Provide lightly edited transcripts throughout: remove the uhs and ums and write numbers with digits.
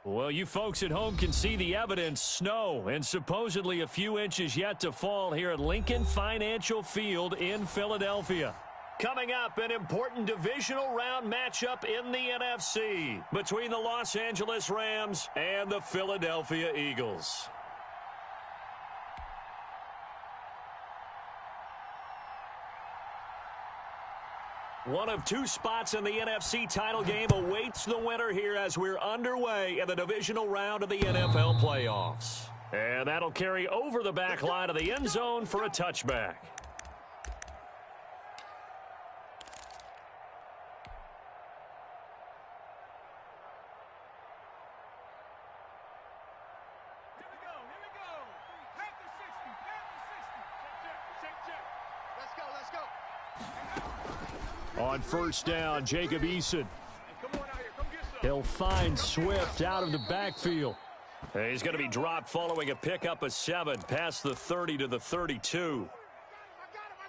Well, you folks at home can see the evidence. Snow and supposedly a few inches yet to fall here at Lincoln Financial Field in Philadelphia. Coming up, an important divisional round matchup in the NFC between the Los Angeles Rams and the Philadelphia Eagles. One of two spots in the NFC title game awaits the winner here as we're underway in the divisional round of the NFL playoffs. And that'll carry over the back line of the end zone for a touchback. On first down, Jacob Eason. He'll find Swift out of the backfield. He's going to be dropped following a pickup of 7 past the 30 to the 32.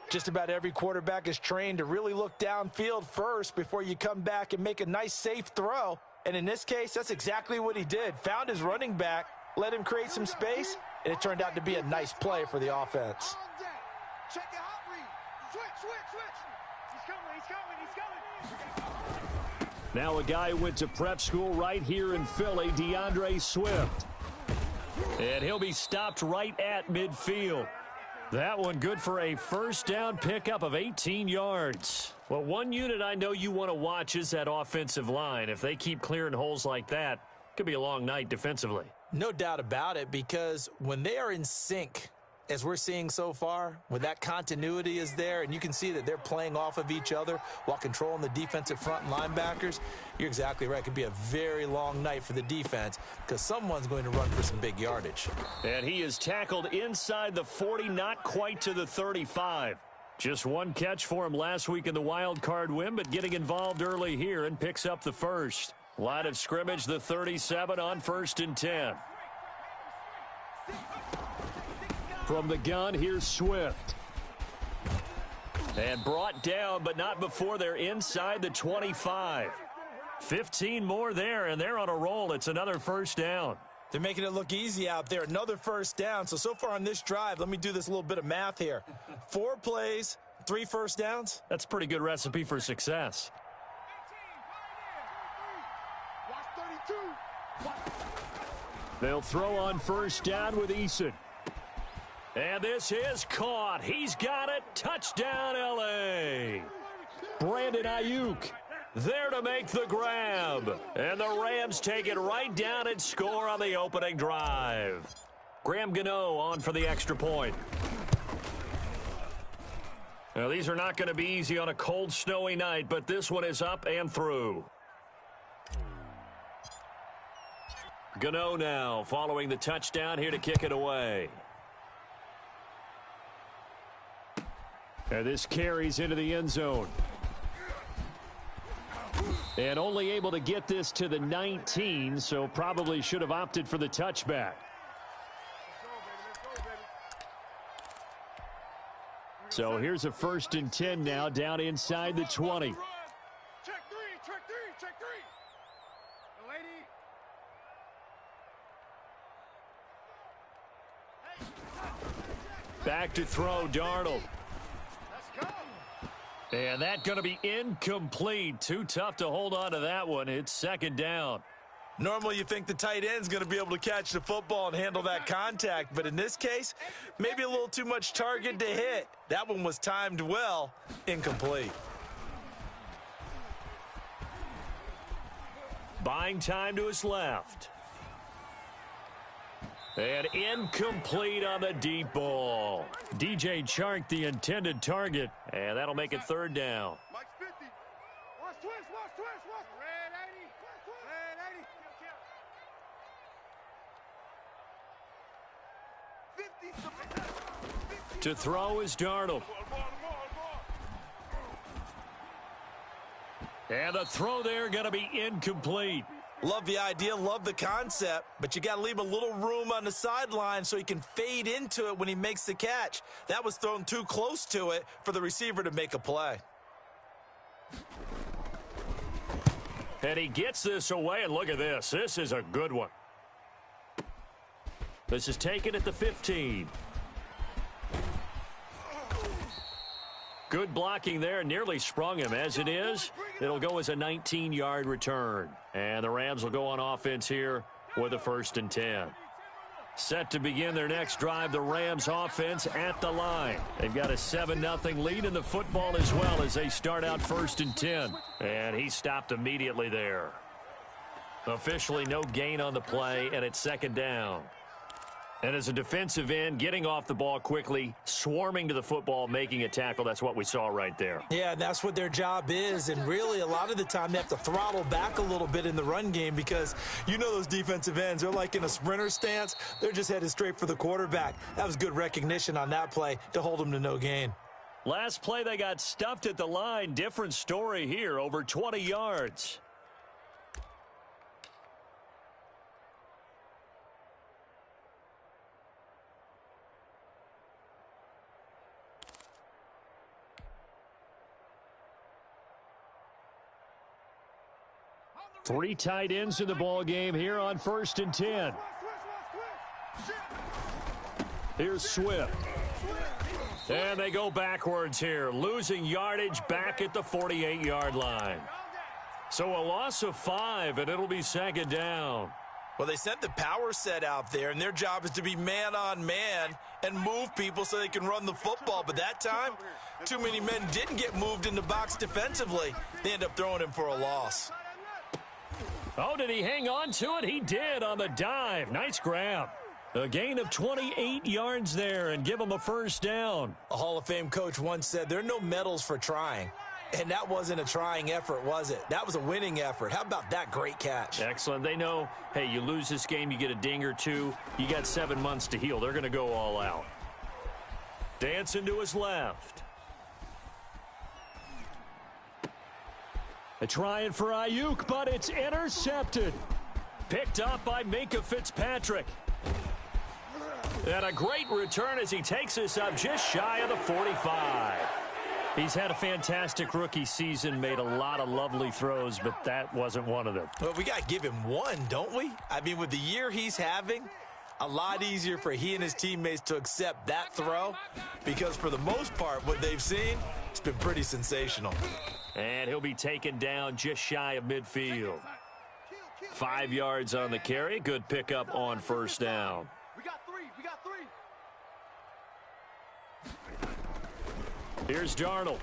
Just about every quarterback is trained to really look downfield first before you come back and make a nice, safe throw. And in this case, that's exactly what he did. Found his running back, let him create some space, and it turned out to be a nice play for the offense. Check your hot read. Switch. He's coming. Now a guy who went to prep school right here in Philly, DeAndre Swift. And he'll be stopped right at midfield. That one good for a first down pickup of 18 yards. Well, one unit I know you want to watch is that offensive line. If they keep clearing holes like that, it could be a long night defensively. No doubt about it, because when they are in sync, as we're seeing so far, when that continuity is there and you can see that they're playing off of each other while controlling the defensive front and linebackers, you're exactly right. It could be a very long night for the defense because someone's going to run for some big yardage. And he is tackled inside the 40, not quite to the 35. Just one catch for him last week in the wild card win, but getting involved early here and picks up the first. Line of scrimmage, the 37 on 1st and 10. From the gun, here's Swift. And brought down, but not before they're inside the 25. 15 more there, and they're on a roll. It's another first down. They're making it look easy out there. Another first down. So far on this drive, let me do this little bit of math here. 4 plays, 3 first downs. That's a pretty good recipe for success. They'll throw on first down with Eason. And this is caught. He's got it. Touchdown, L.A. Brandon Ayuk there to make the grab. And the Rams take it right down and score on the opening drive. Graham Gano on for the extra point. Now, these are not going to be easy on a cold, snowy night, but this one is up and through. Gano now following the touchdown here to kick it away. And this carries into the end zone. And only able to get this to the 19, so probably should have opted for the touchback. So here's a 1st and 10 now down inside the 20. Check three. The lady. Back to throw, Darnold. And that's going to be incomplete. Too tough to hold on to that one. It's 2nd down. Normally you think the tight end's going to be able to catch the football and handle that contact, but in this case, maybe a little too much target to hit. That one was timed well. Incomplete. Buying time to his left. And incomplete on the deep ball. DJ Chark, the intended target, and that'll make it 3rd down. Mike's 50. Watch twist. Red 80. 50. To throw is Darnold. And the throw there going to be incomplete. Love the idea, love the concept, but you got to leave a little room on the sideline so he can fade into it when he makes the catch. That was thrown too close to it for the receiver to make a play. And he gets this away, and look at this. This is a good one. This is taken at the 15. Good blocking there. Nearly sprung him. As it is, it'll go as a 19-yard return. And the Rams will go on offense here with a 1st and 10. Set to begin their next drive, the Rams offense at the line. They've got a 7-0 lead in the football as well as they start out 1st and 10. And he stopped immediately there. Officially no gain on the play, and it's 2nd down. And as a defensive end, getting off the ball quickly, swarming to the football, making a tackle, that's what we saw right there. Yeah, that's what their job is. And really, a lot of the time, they have to throttle back a little bit in the run game because you know those defensive ends, they're like in a sprinter stance. They're just headed straight for the quarterback. That was good recognition on that play to hold them to no gain. Last play, they got stuffed at the line. Different story here, over 20 yards. Three tight ends in the ball game here on 1st and 10. Here's Swift. And they go backwards here, losing yardage back at the 48-yard line. So a loss of 5, and it'll be 2nd down. Well, they sent the power set out there, and their job is to be man-on-man and move people so they can run the football. But that time, too many men didn't get moved in the box defensively. They end up throwing him for a loss. Oh, did he hang on to it? He did on the dive. Nice grab. A gain of 28 yards there and give him a 1st down. A Hall of Fame coach once said there are no medals for trying. And that wasn't a trying effort, was it? That was a winning effort. How about that great catch? Excellent. They know, hey, you lose this game, you get a ding or two. You got 7 months to heal. They're going to go all out. Dancing to his left. They're trying for Ayuk, but it's intercepted. Picked up by Minkah Fitzpatrick. And a great return as he takes this up just shy of the 45. He's had a fantastic rookie season, made a lot of lovely throws, but that wasn't one of them. Well, we got to give him one, don't we? I mean, with the year he's having, a lot easier for he and his teammates to accept that throw because for the most part, what they've seen, it's been pretty sensational. And he'll be taken down just shy of midfield. 5 yards on the carry. Good pickup on 1st down. We got 3. We got 3. Here's Darnold.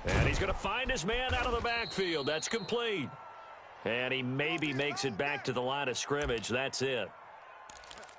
And he's going to find his man out of the backfield. That's complete. And he maybe makes it back to the line of scrimmage. That's it.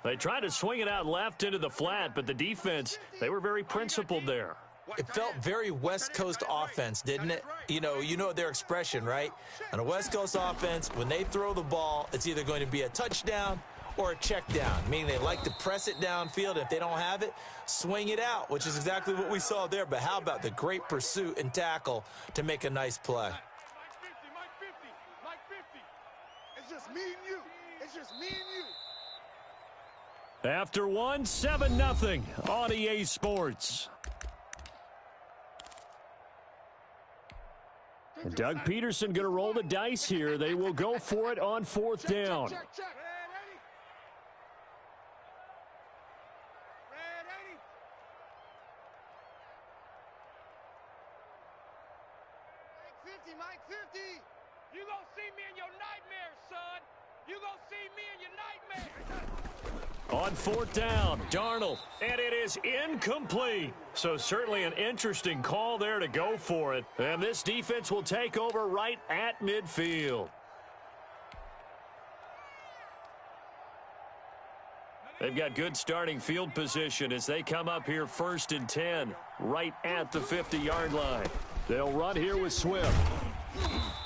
They tried to swing it out left into the flat, but the defense, they were very principled there. It felt very West Coast offense, didn't it? You know their expression, right? On a West Coast offense, when they throw the ball, it's either going to be a touchdown or a check down, meaning they like to press it downfield. If they don't have it, swing it out, which is exactly what we saw there. But how about the great pursuit and tackle to make a nice play? Mike 50. It's just me and you. It's just me and you. After one, 7-0 on EA Sports. And Doug Peterson going to roll the dice here. They will go for it on 4th down. Check. Red 80. Mike 50. You gonna see me in your nightmares, son. You gonna see me in your nightmares. On 4th down, Darnold, and it is incomplete. So certainly an interesting call there to go for it. And this defense will take over right at midfield. They've got good starting field position as they come up here 1st and 10, right at the 50-yard line. They'll run here with Swift.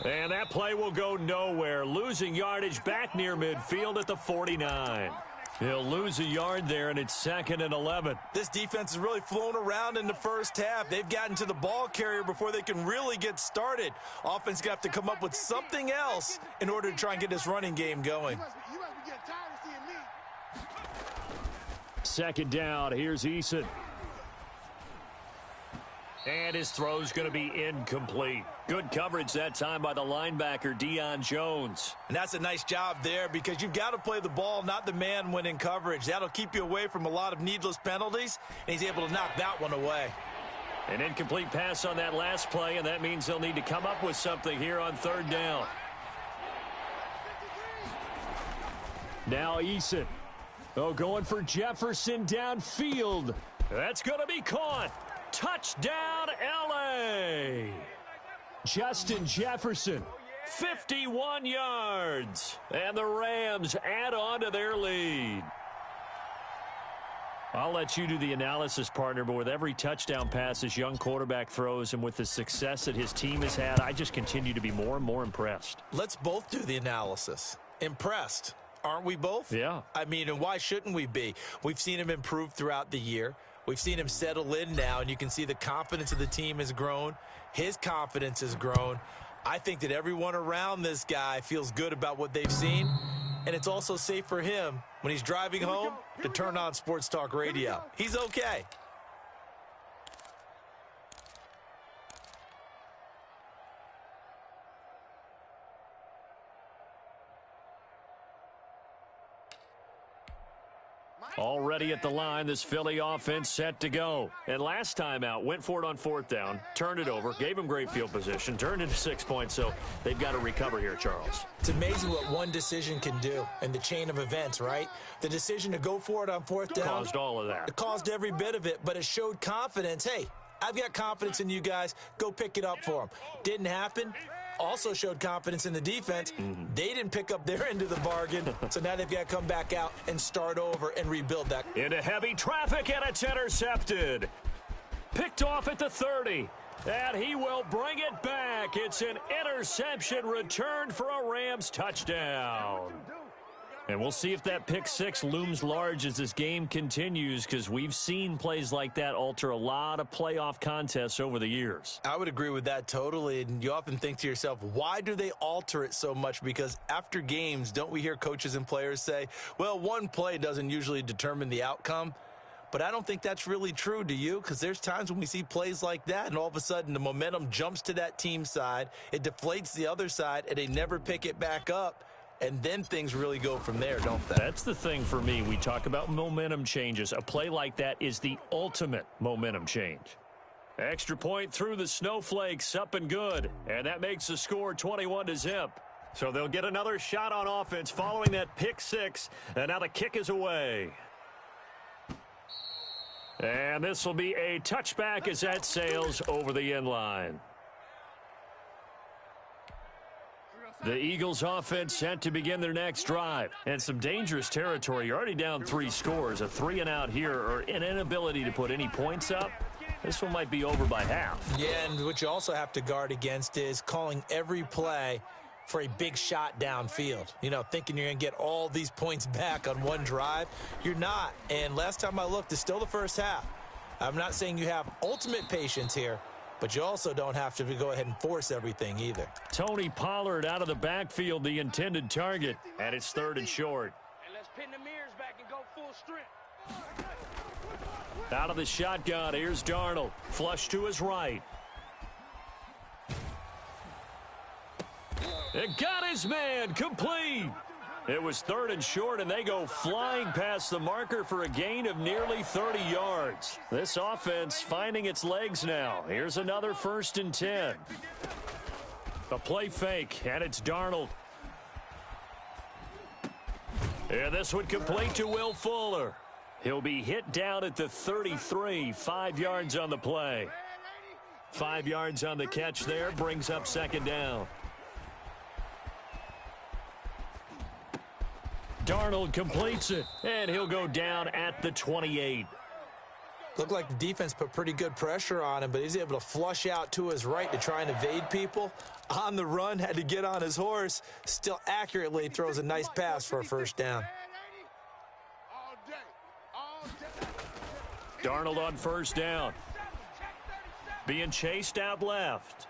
And that play will go nowhere, losing yardage back near midfield at the 49. He'll lose a yard there, and it's 2nd and 11. This defense has really flown around in the first half. They've gotten to the ball carrier before they can really get started. Offense got to come up with something else in order to try and get this running game going. You must be getting tired of seeing me. 2nd down, here's Eason. And his throw's going to be incomplete. Good coverage that time by the linebacker, Deion Jones. And that's a nice job there because you've got to play the ball, not the man when in coverage. That'll keep you away from a lot of needless penalties, and he's able to knock that one away. An incomplete pass on that last play, and that means they'll need to come up with something here on third down. Now Eason. Oh, going for Jefferson downfield. That's going to be caught. Touchdown, L.A. Justin Jefferson, 51 yards. And the Rams add on to their lead. I'll let you do the analysis, partner, but with every touchdown pass this young quarterback throws and with the success that his team has had, I just continue to be more and more impressed. Let's both do the analysis. Impressed. Aren't we both? Yeah. I mean, and why shouldn't we be? We've seen him improve throughout the year. We've seen him settle in now, and you can see the confidence of the team has grown. His confidence has grown. I think that everyone around this guy feels good about what they've seen, and it's also safe for him when he's driving home to turn on Sports Talk Radio. He's okay. Already at the line, this Philly offense set to go. And last time out, went for it on fourth down, turned it over, gave him great field position, turned into 6 points, so they've got to recover here, Charles. It's amazing what one decision can do in the chain of events, right? The decision to go for it on fourth down. Caused all of that. It caused every bit of it, but it showed confidence. Hey, I've got confidence in you guys. Go pick it up for them. Didn't happen. Also showed confidence in the defense. They didn't pick up their end of the bargain, so now they've got to come back out and start over and rebuild that. Into heavy traffic, and it's intercepted. Picked off at the 30, and he will bring it back. It's an interception returned for a Rams touchdown. And we'll see if that pick six looms large as this game continues, because we've seen plays like that alter a lot of playoff contests over the years. I would agree with that totally, and you often think to yourself, why do they alter it so much? Because after games, don't we hear coaches and players say, well, one play doesn't usually determine the outcome? But I don't think that's really true, do you? Because there's times when we see plays like that, and all of a sudden the momentum jumps to that team side, it deflates the other side, and they never pick it back up. And then things really go from there, don't they? That's the thing for me. We talk about momentum changes. A play like that is the ultimate momentum change. Extra point through the snowflakes, up and good. And that makes the score 21-0. So they'll get another shot on offense following that pick six. And now the kick is away. And this will be a touchback as that sails over the end line. The Eagles offense set to begin their next drive. And some dangerous territory. You're already down 3 scores. A 3-and-out here, or an inability to put any points up. This one might be over by half. Yeah, and what you also have to guard against is calling every play for a big shot downfield. You know, thinking you're going to get all these points back on one drive. You're not. And last time I looked, it's still the first half. I'm not saying you have ultimate patience here, but you also don't have to go ahead and force everything either. Tony Pollard out of the backfield, the intended target, and it's 3rd and short. And let's pin the mirrors back and go full strength. Out of the shotgun, here's Darnold. Flush to his right. It got his man, complete. It was 3rd and short, and they go flying past the marker for a gain of nearly 30 yards. This offense finding its legs now. Here's another 1st and 10. A play fake, and it's Darnold. And this one complete to Will Fuller. He'll be hit down at the 33, 5 yards on the play. 5 yards on the catch there, brings up 2nd down. Darnold completes it, and he'll go down at the 28. Looked like the defense put pretty good pressure on him, but he's able to flush out to his right to try and evade people. On the run, had to get on his horse. Still accurately throws a nice pass for a 1st down. Darnold on 1st down. Being chased out left.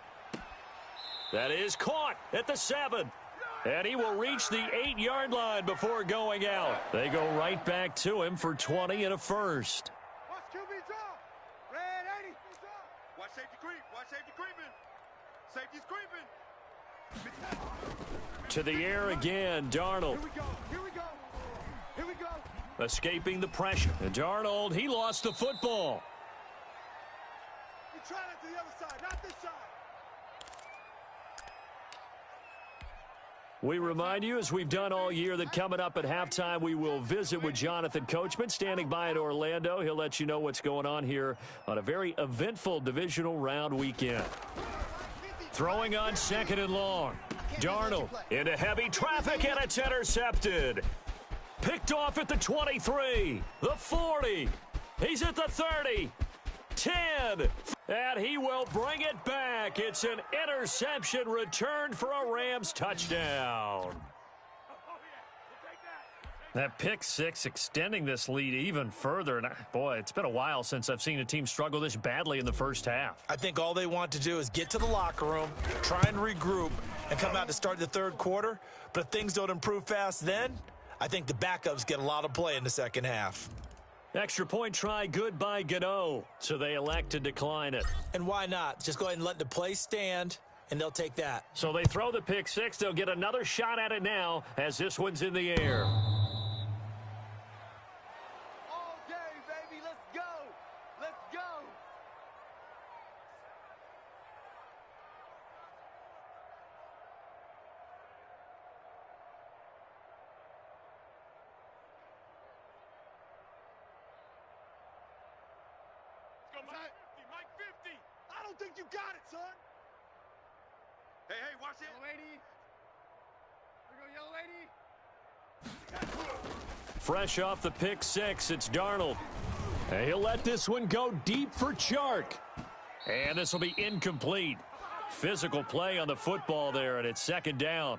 That is caught at the 7. And he will reach the 8-yard line before going out. They go right back to him for 20 and a 1st. Watch QB draw. Red 80. Watch they watch safety creeping. Safety's creeping. To the air again, Darnold. Here we go. Here we go. Here we go. Escaping the pressure. And Darnold, he lost the football. We try that to the other side, not this side. We remind you, as we've done all year, that coming up at halftime, we will visit with Jonathan Coachman, standing by in Orlando. He'll let you know what's going on here on a very eventful divisional round weekend. Throwing on 2nd and long. Darnold into heavy traffic, and it's intercepted. Picked off at the 23, the 40. He's at the 30, 10. And he will bring it back. It's an interception returned for a Rams touchdown. That pick six extending this lead even further. And boy, it's been a while since I've seen a team struggle this badly in the first half. I think all they want to do is get to the locker room, try and regroup, and come out to start the third quarter. But if things don't improve fast then, I think the backups get a lot of play in the second half. Extra point try good by Gano, so they elect to decline it. And why not? Just go ahead and let the play stand, and they'll take that. So they throw the pick six. They'll get another shot at it now as this one's in the air. All day, baby. Let's go. Let's go. Let's go, Mike 50. I don't think you got it, son. Hey, watch it. Yellow lady. Here we go, yellow lady. Fresh off the pick six, it's Darnold. And he'll let this one go deep for Chark. And this will be incomplete. Physical play on the football there, and it's 2nd down.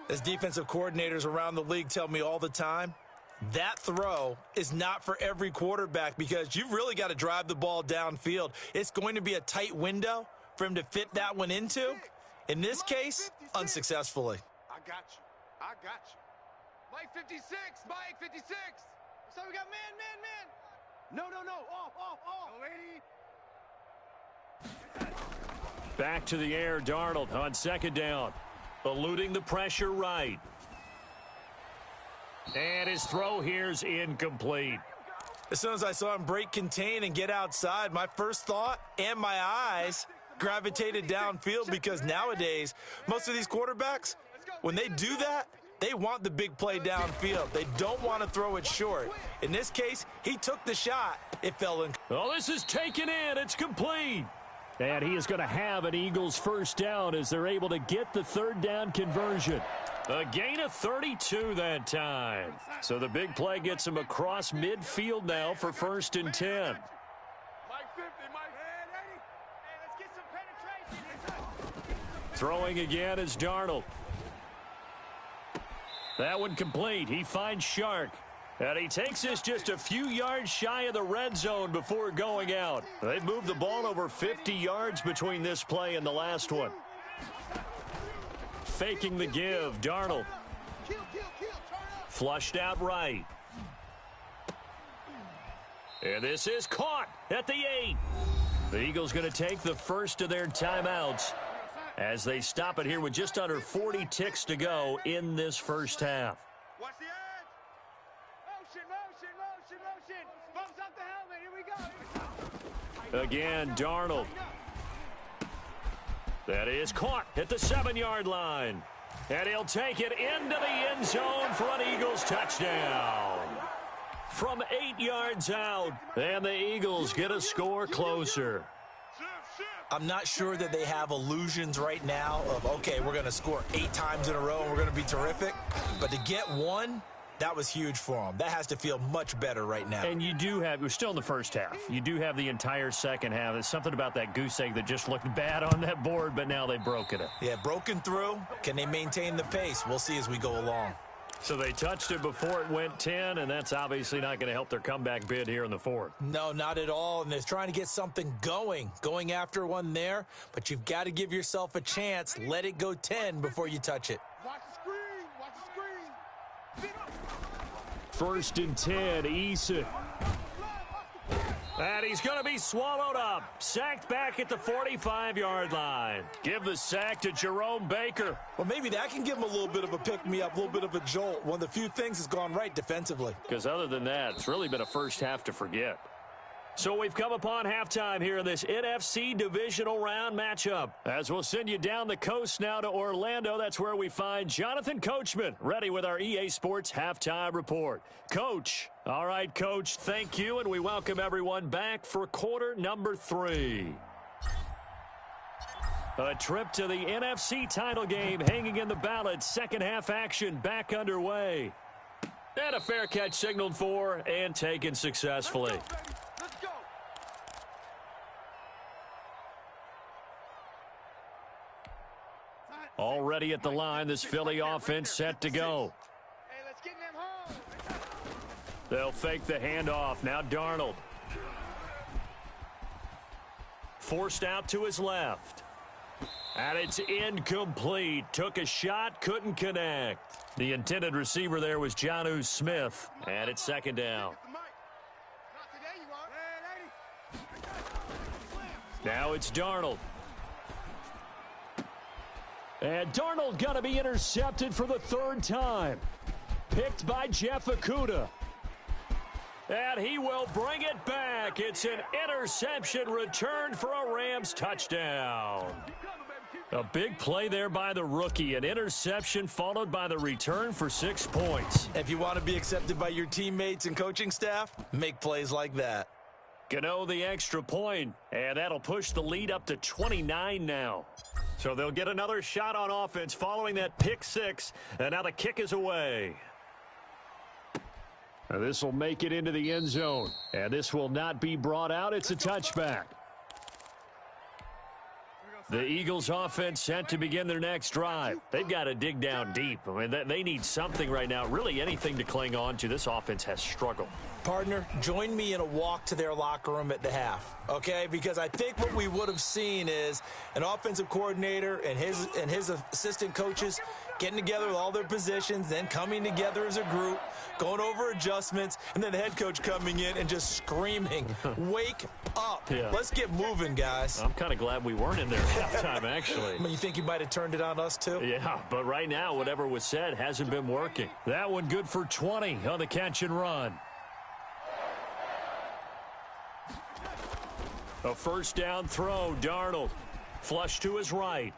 As defensive coordinators around the league tell me all the time, that throw is not for every quarterback because you've really got to drive the ball downfield. It's going to be a tight window for him to fit that one into. In this case, unsuccessfully. I got you. Mike 56. Mike 56. So we got man. No. Off. Lady. Back to the air, Darnold on 2nd down. Eluding the pressure right. And his throw here's incomplete. As soon as I saw him break contain and get outside, my first thought and my eyes gravitated downfield because nowadays, most of these quarterbacks, when they do that, they want the big play downfield. They don't want to throw it short. In this case, he took the shot. It fell in. Oh, this is taken in. It's complete. And he is going to have an Eagles first down as they're able to get the 3rd down conversion. A gain of 32 that time. So the big play gets him across midfield now for 1st and 10. Mike 50, Mike. Hey, let's get some penetration. Throwing again is Darnold. That one complete. He finds Shark. And he takes this just a few yards shy of the red zone before going out. They've moved the ball over 50 yards between this play and the last one. Faking the give, Darnold. Flushed out right. And this is caught at the 8. The Eagles going to take the first of their timeouts as they stop it here with just under 40 ticks to go in this first half. Watch the edge. Motion. Bumps out the helmet. Here we go. Again, Darnold. That is caught at the 7-yard line. And he'll take it into the end zone for an Eagles touchdown. From 8 yards out, and the Eagles get a score closer. I'm not sure that they have illusions right now of, okay, we're going to score 8 times in a row and we're going to be terrific. But to get one, that was huge for them. That has to feel much better right now. And you do have, we're still in the first half. You do have the entire second half. There's something about that goose egg that just looked bad on that board, but now they've broken it. Yeah, broken through. Can they maintain the pace? We'll see as we go along. So they touched it before it went 10, and that's obviously not going to help their comeback bid here in the 4th. No, not at all. And they're trying to get something going after one there. But you've got to give yourself a chance. Let it go 10 before you touch it. Watch the screen. 1st and 10, Eason. And he's going to be swallowed up. Sacked back at the 45-yard line. Give the sack to Jerome Baker. Well, maybe that can give him a little bit of a pick-me-up, a little bit of a jolt. One of the few things that's gone right defensively. Because other than that, it's really been a first half to forget. So we've come upon halftime here in this NFC divisional round matchup. As we'll send you down the coast now to Orlando, that's where we find Jonathan Coachman, ready with our EA Sports halftime report. Coach, all right, Coach, thank you, and we welcome everyone back for quarter number 3. A trip to the NFC title game hanging in the balance. Second half action back underway. And a fair catch signaled for and taken successfully. Already at the line, this Philly offense set to go. Hey, let's get in them home. They'll fake the handoff. Now Darnold. Forced out to his left. And it's incomplete. Took a shot, couldn't connect. The intended receiver there was Jonnu Smith. And it's second down. Now it's Darnold. And Darnold going to be intercepted for the 3rd time. Picked by Jeff Okudah. And he will bring it back. It's an interception returned for a Rams touchdown. A big play there by the rookie. An interception followed by the return for 6 points. If you want to be accepted by your teammates and coaching staff, make plays like that. Gano the extra point, and that'll push the lead up to 29 now. So they'll get another shot on offense following that pick 6, and now the kick is away. This will make it into the end zone, and this will not be brought out. It's a touchback. The Eagles offense set to begin their next drive. They've got to dig down deep. I mean, they need something right now, really anything to cling on to. This offense has struggled. Partner, join me in a walk to their locker room at the half, okay? Because I think what we would have seen is an offensive coordinator and his assistant coaches getting together with all their positions, then coming together as a group, going over adjustments, and then the head coach coming in and just screaming, wake up. Yeah. Let's get moving, guys. I'm kind of glad we weren't in there at halftime, actually. I mean, you think you might have turned it on us, too? Yeah, but right now, whatever was said hasn't been working. That one good for 20 on the catch and run. A first down throw, Darnold. Flush to his right.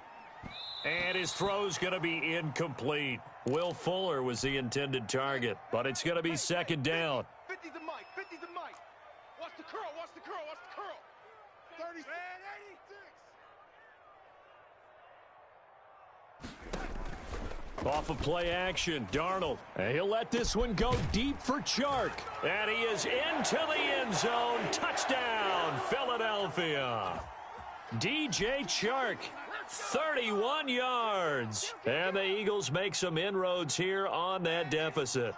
And his throw's going to be incomplete. Will Fuller was the intended target, but it's going to be second down. 50's the mic, 50's the mic. Watch the curl, watch the curl, watch the curl. 36. Off of play action, Darnold. And he'll let this one go deep for Chark. And he is into the end zone. Touchdown, Philadelphia. DJ Chark, 31 yards. And the Eagles make some inroads here on that deficit.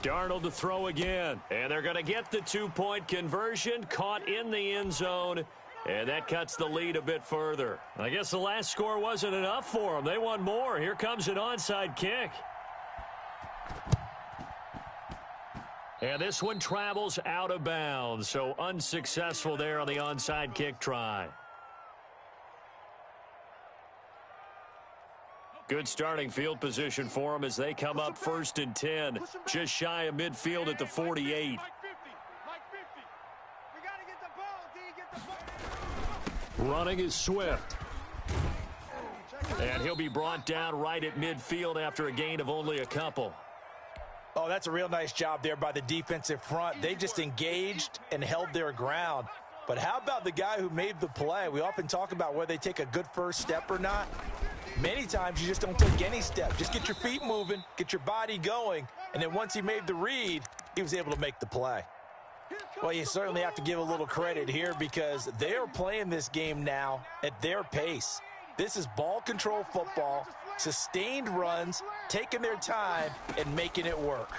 Darnold to throw again. And they're going to get the 2-point conversion. Caught in the end zone. And that cuts the lead a bit further. I guess the last score wasn't enough for them. They want more. Here comes an onside kick. And this one travels out of bounds. So unsuccessful there on the onside kick try. Good starting field position for them as they come up 1st and 10. Just shy of midfield at the 48. Running is Swift. And he'll be brought down right at midfield after a gain of only a couple. Oh, that's a real nice job there by the defensive front. They just engaged and held their ground. But how about the guy who made the play? We often talk about whether they take a good first step or not. Many times you just don't take any step. Just get your feet moving, get your body going, and then once he made the read, he was able to make the play. Well, you certainly have to give a little credit here because they are playing this game now at their pace. This is ball control football, sustained runs, taking their time, and making it work.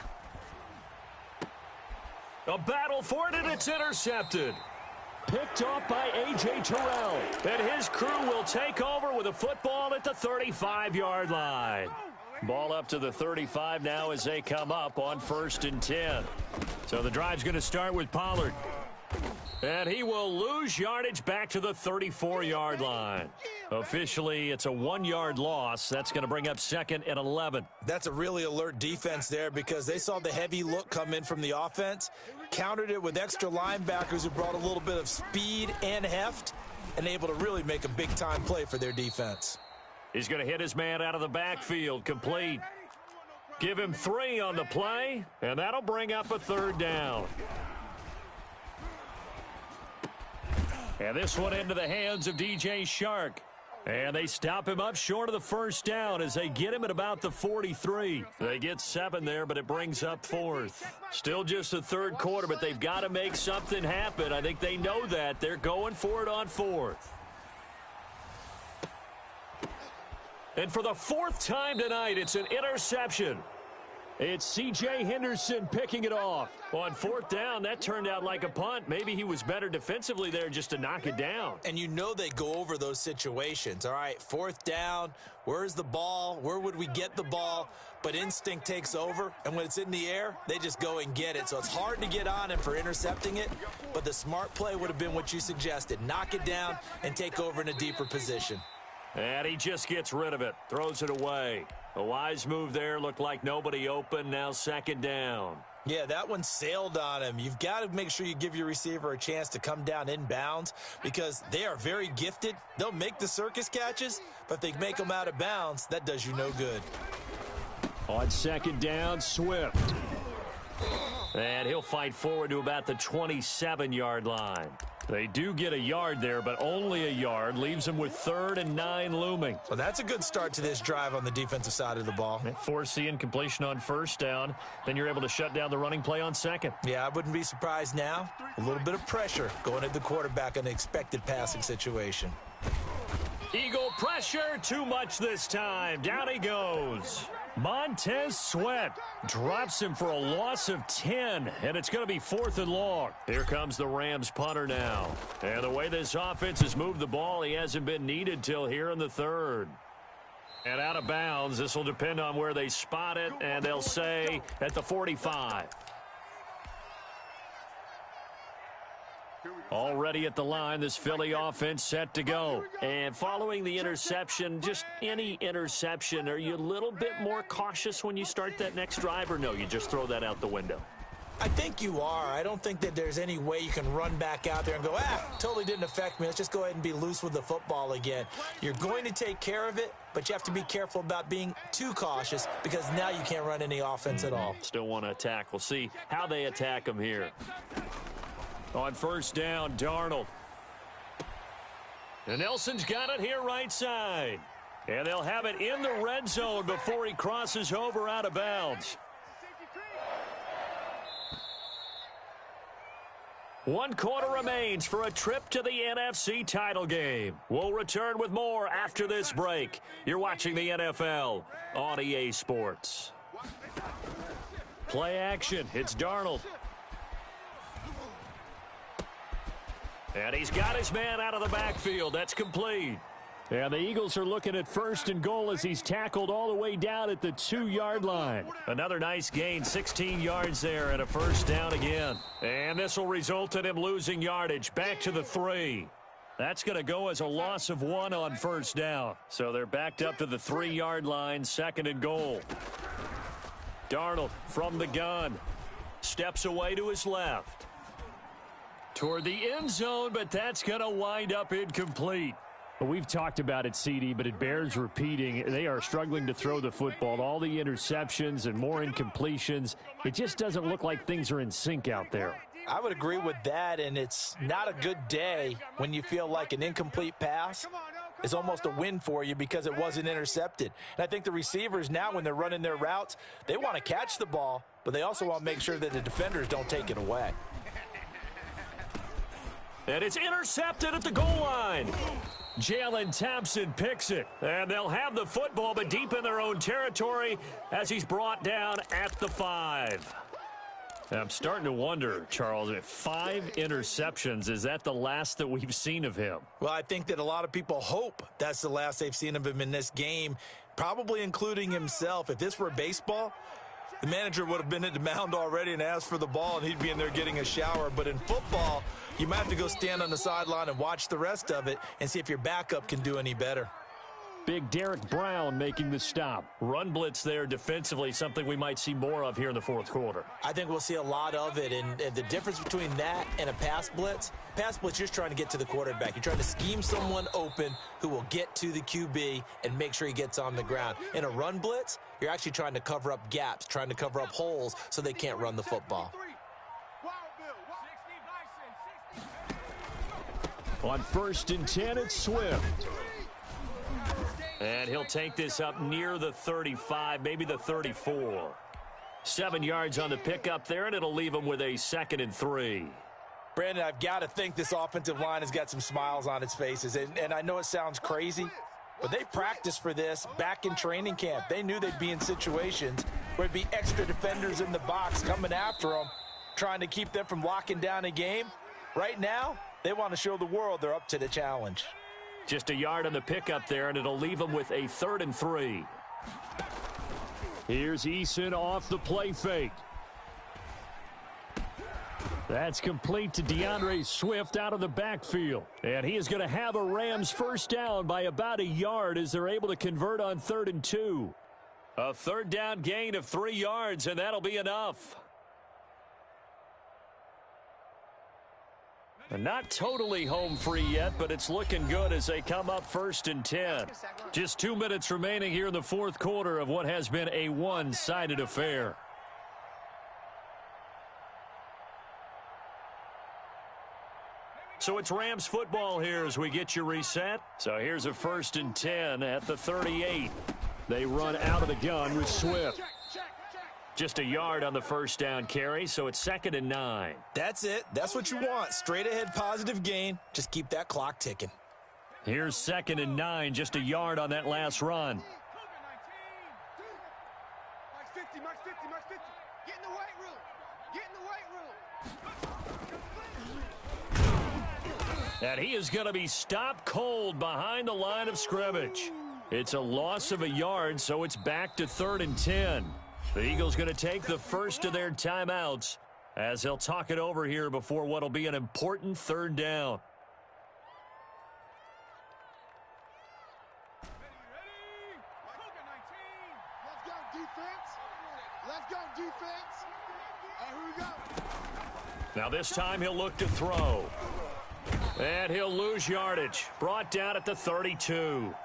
A battle for it, and it's intercepted. Picked off by A.J. Terrell. And his crew will take over with a football at the 35-yard line. Ball up to the 35 now as they come up on 1st and 10. So the drive's going to start with Pollard. And he will lose yardage back to the 34-yard line. Officially, it's a 1-yard loss. That's going to bring up 2nd and 11. That's a really alert defense there because they saw the heavy look come in from the offense, countered it with extra linebackers who brought a little bit of speed and heft, and able to really make a big-time play for their defense. He's going to hit his man out of the backfield, complete. Give him 3 on the play, and that'll bring up a 3rd down. And this one into the hands of DJ Shark. And they stop him up short of the 1st down as they get him at about the 43. They get 7 there, but it brings up 4th. Still just the 3rd quarter, but they've got to make something happen. I think they know that. They're going for it on 4th. And for the 4th time tonight, it's an interception. It's C.J. Henderson picking it off. On 4th down, that turned out like a punt. Maybe he was better defensively there just to knock it down. And you know they go over those situations. All right, 4th down, where's the ball? Where would we get the ball? But instinct takes over, and when it's in the air, they just go and get it. So it's hard to get on him for intercepting it, but the smart play would have been what you suggested. Knock it down and take over in a deeper position. And he just gets rid of it, throws it away. A wise move there, looked like nobody open, now 2nd down. Yeah, that one sailed on him. You've got to make sure you give your receiver a chance to come down inbounds because they are very gifted. They'll make the circus catches, but if they make them out of bounds, that does you no good. On 2nd down, Swift. And he'll fight forward to about the 27-yard line. They do get a yard there, but only a yard. Leaves them with 3rd and 9 looming. Well, that's a good start to this drive on the defensive side of the ball. Force the incompletion on 1st down. Then you're able to shut down the running play on 2nd. Yeah, I wouldn't be surprised now. A little bit of pressure going at the quarterback in an expected passing situation. Eagle pressure, too much this time. Down he goes. Montez Sweat drops him for a loss of 10, and it's going to be 4th and long. Here comes the Rams punter now. And the way this offense has moved the ball, he hasn't been needed till here in the 3rd. And out of bounds, this will depend on where they spot it, and they'll say at the 45. Already at the line, this Philly offense set to go. And following the interception, just any interception, are you a little bit more cautious when you start that next drive, or no, you just throw that out the window? I think you are. I don't think that there's any way you can run back out there and go, totally didn't affect me. Let's just go ahead and be loose with the football again. You're going to take care of it, but you have to be careful about being too cautious because now you can't run any offense at all. Still want to attack. We'll see how they attack them here. On 1st down, Darnold. And Nelson's got it here right side. And they'll have it in the red zone before he crosses over out of bounds. 1 quarter remains for a trip to the NFC title game. We'll return with more after this break. You're watching the NFL on EA Sports. Play action. It's Darnold. And he's got his man out of the backfield. That's complete. And the Eagles are looking at 1st and goal as he's tackled all the way down at the 2-yard line. Another nice gain, 16 yards there and a 1st down again. And this will result in him losing yardage back to the 3. That's going to go as a loss of 1 on 1st down. So they're backed up to the 3-yard line, 2nd and goal. Darnold from the gun. Steps away to his left. Toward the end zone, but that's going to wind up incomplete. We've talked about it, CD, but it bears repeating. They are struggling to throw the football. All the interceptions and more incompletions. It just doesn't look like things are in sync out there. I would agree with that, and it's not a good day when you feel like an incomplete pass is almost a win for you because it wasn't intercepted. And I think the receivers now, when they're running their routes, they want to catch the ball, but they also want to make sure that the defenders don't take it away. And it's intercepted at the goal line. Jalen Thompson picks it. And they'll have the football, but deep in their own territory as he's brought down at the 5. I'm starting to wonder, Charles, 5 interceptions, is that the last that we've seen of him? Well, I think that a lot of people hope that's the last they've seen of him in this game, probably including himself. If this were baseball, the manager would have been at the mound already and asked for the ball, and he'd be in there getting a shower. But in football, you might have to go stand on the sideline and watch the rest of it and see if your backup can do any better. Big Derek Brown making the stop. Run blitz there defensively, something we might see more of here in the fourth quarter. I think we'll see a lot of it, and the difference between that and a pass blitz, you're just trying to get to the quarterback. You're trying to scheme someone open who will get to the QB and make sure he gets on the ground. In a run blitz, you're actually trying to cover up gaps, trying to cover up holes so they can't run the football. On 1st and 10, it's Swift. And he'll take this up near the 35, maybe the 34. 7 yards on the pickup there, and it'll leave him with a 2nd and 3. Brandon, I've got to think this offensive line has got some smiles on its faces. And I know it sounds crazy, but they practiced for this back in training camp. They knew they'd be in situations where there'd be extra defenders in the box coming after them, trying to keep them from locking down a game. Right now, they want to show the world they're up to the challenge. Just a yard on the pickup there, and it'll leave him with a 3rd and 3. Here's Eason off the play fake. That's complete to DeAndre Swift out of the backfield. And he is going to have a Rams first down by about a yard as they're able to convert on 3rd and 2. A 3rd down gain of 3 yards, and that'll be enough. And not totally home free yet, but it's looking good as they come up 1st and 10. Just 2 minutes remaining here in the fourth quarter of what has been a one-sided affair. So it's Rams football here as we get you reset. So here's a 1st and 10 at the 38. They run out of the gun with Swift. Just a yard on the first down carry, so it's 2nd and 9. That's it. That's what you want. Straight ahead positive gain. Just keep that clock ticking. Here's 2nd and 9, just a yard on that last run. Mark 50, Mark 50, Mark 50. Get in the weight room. Get in the weight room. And he is going to be stopped cold behind the line of scrimmage. It's a loss of a yard, so it's back to 3rd and 10. The Eagles going to take the first of their timeouts as they'll talk it over here before what will be an important 3rd down. Let's go, defense. Let's go, defense. Here we go. Now this time he'll look to throw. And he'll lose yardage. Brought down at the 32.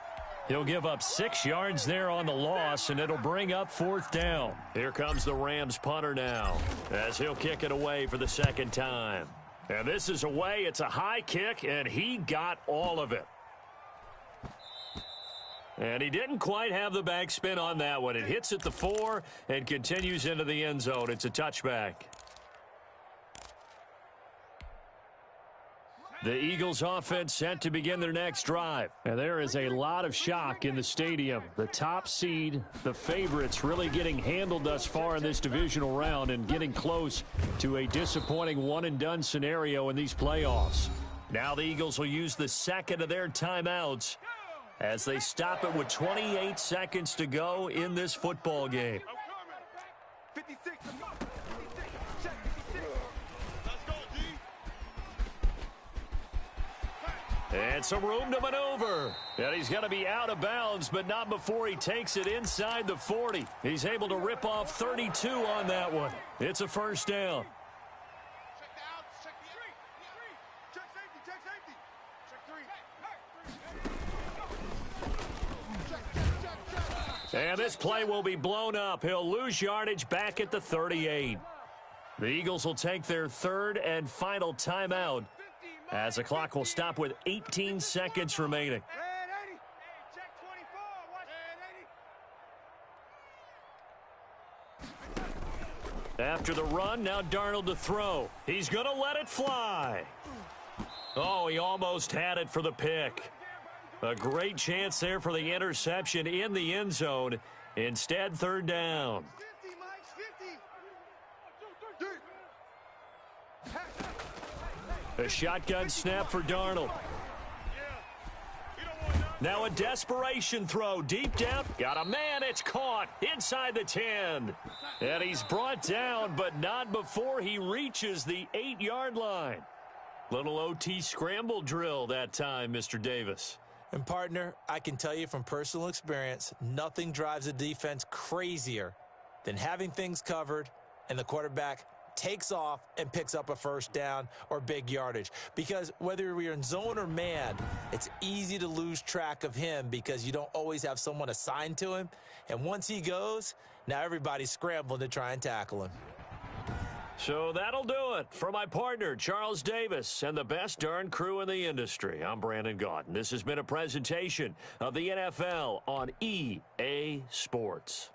He'll give up 6 yards there on the loss, and it'll bring up 4th down. Here comes the Rams punter now, as he'll kick it away for the 2nd time. And this is away. It's a high kick, and he got all of it. And he didn't quite have the backspin on that one. It hits at the 4 and continues into the end zone. It's a touchback. The Eagles offense set to begin their next drive. And there is a lot of shock in the stadium. The top seed, the favorites, really getting handled thus far in this divisional round and getting close to a disappointing one-and-done scenario in these playoffs. Now the Eagles will use the 2nd of their timeouts as they stop it with 28 seconds to go in this football game. 56. And some room to maneuver. And he's going to be out of bounds, but not before he takes it inside the 40. He's able to rip off 32 on that one. It's a first down. Check the outs. Check the three. Check safety. Check safety. Check 3. And this play will be blown up. He'll lose yardage back at the 38. The Eagles will take their 3rd and final timeout as the clock will stop with 18 seconds remaining. Red 80. Check 24. After the run, now Darnold to throw. He's going to let it fly. Oh, he almost had it for the pick. A great chance there for the interception in the end zone. Instead, 3rd down. 50, Mike, 50. A shotgun snap for Darnold. Now a desperation throw deep down. Got a man. It's caught inside the 10. And he's brought down, but not before he reaches the 8-yard line. Little OT scramble drill that time, Mr. Davis. And, partner, I can tell you from personal experience, nothing drives a defense crazier than having things covered and the quarterback takes off and picks up a first down or big yardage. Because whether you're in zone or man, it's easy to lose track of him because you don't always have someone assigned to him. And once he goes, now everybody's scrambling to try and tackle him. So that'll do it for my partner, Charles Davis, and the best darn crew in the industry. I'm Brandon Gaudin. This has been a presentation of the NFL on EA Sports.